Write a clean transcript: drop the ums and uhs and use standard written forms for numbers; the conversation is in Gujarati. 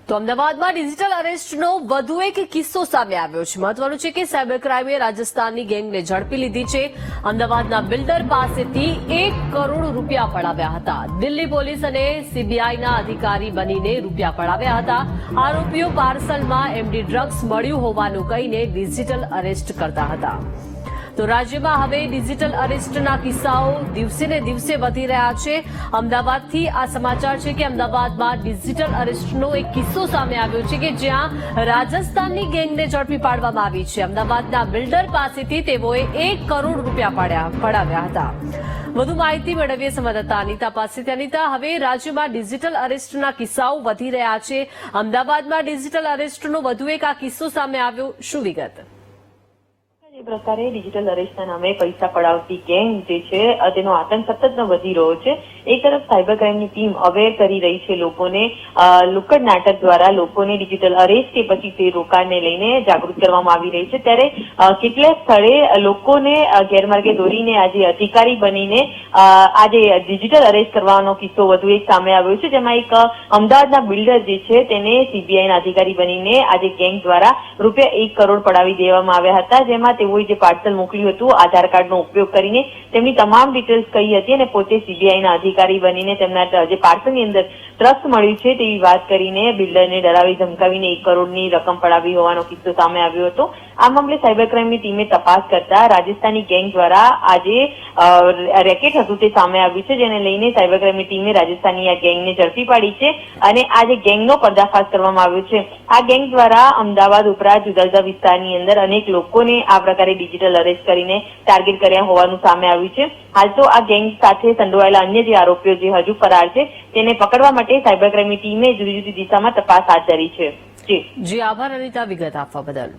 તો અમદાવાદમાં ડિજિટલ અરેસ્ટનો વધુ એક કિસ્સો સામે આવ્યો છે. મહત્વનું છે કે સાયબર ક્રાઇમે રાજસ્થાનની ગેંગને ઝડપી લીધી છે. અમદાવાદના બિલ્ડર પાસેથી 1 કરોડ રૂપિયા પડાવ્યા હતા. દિલ્હી પોલીસ અને સીબીઆઈના અધિકારી બનીને રૂપિયા પડાવ્યા હતા. આરોપીઓ પાર્સલમાં એમડી ડ્રગ્સ મળ્યું હોવાનું કહીને ડિજિટલ અરેસ્ટ કરતા હતા. તો રાજ્યમાં હવે ડિજિટલ અરેસ્ટના કિસ્સાઓ દિવસે ને દિવસે વધી રહ્યા છે. અમદાવાદથી આ સમાચાર છે કે અમદાવાદમાં ડિજિટલ અરેસ્ટનો એક કિસ્સો સામે આવ્યો છે કે જ્યાં રાજસ્થાનની ગેંગને ઝડપી પાડવામાં આવી છે. અમદાવાદના બિલ્ડર પાસેથી તેઓએ 1 કરોડ રૂપિયા પડાવ્યા હતા. વધુ માહિતી મેળવીએ સંવાદદાતા અનિતા પાસેથી. અનિતા, હવે રાજ્યમાં ડિજિટલ અરેસ્ટના કિસ્સાઓ વધી રહ્યા છે. અમદાવાદમાં ડિજિટલ અરેસ્ટનો વધુ એક આ કિસ્સો સામે આવ્યો, શું વિગત? જે પ્રકારે ડિજિટલ અરેસ્ટના નામે પૈસા પડાવતી ગેંગ જે છે તેનો આતંક સતત વધી રહ્યો છે. એક તરફ સાયબર ક્રાઇમની ટીમ અવેર કરી રહી છે લોકોને, લુક્કડ નાટક દ્વારા લોકોને ડિજિટલ અરેસ્ટ કે પછી તે રોકાણને લઈને જાગૃત કરવામાં આવી રહી છે. ત્યારે કેટલાક સ્થળે લોકોને ગેરમાર્ગે દોરીને આજે અધિકારી બનીને આજે ડિજિટલ અરેસ્ટ કરવાનો કિસ્સો વધુ એક સામે આવ્યો છે, જેમાં એક અમદાવાદના બિલ્ડર જે છે તેને સીબીઆઈના અધિકારી બનીને આજે ગેંગ દ્વારા રૂપિયા 1 કરોડ પડાવી દેવામાં આવ્યા હતા. જેમાં તેઓએ જે પાર્સલ મોકલ્યું હતું આધાર કાર્ડનો ઉપયોગ કરીને તેમની તમામ ડિટેલ્સ કહી હતી અને પોતે સીબીઆઈના અધિકારી બનીને તેમના જે પાર્સલની અંદર ટ્રસ્ટ મળ્યું છે તેવી વાત કરીને બિલ્ડરને ડરાવી ધમકાવીને 1 કરોડની રકમ પડાવી હોવાનો કિસ્સો સામે આવ્યો હતો. આ મામલે સાયબર ક્રાઇમની ટીમે તપાસ કરતા રાજસ્થાની ગેંગ દ્વારા આજે રેકેટ હતું તે સામે આવ્યું છે, જેને લઈને સાયબર ક્રાઇમની ટીમે રાજસ્થાની આ ગેંગને ઝડપી પાડી છે અને આ જે ગેંગનો પર્દાફાશ કરવામાં આવ્યો છે. આ ગેંગ દ્વારા અમદાવાદ ઉપરાંત જુદા જુદા વિસ્તારની અંદર અનેક લોકોને આ પ્રકારે ડિજિટલ અરેસ્ટ કરીને ટાર્ગેટ કર્યા હોવાનું સામે આવ્યું છે. હાલ તો આ ગેંગ સાથે સંડોવાયેલા અન્ય જે આરોપીઓ જે હજુ ફરાર છે તેને પકડવા માટે સાયબર ક્રાઇમની ટીમે જુદી જુદી દિશામાં તપાસ હાથ ધરી છે. જી આભાર અનિતા, વિગત આપવા બદલ.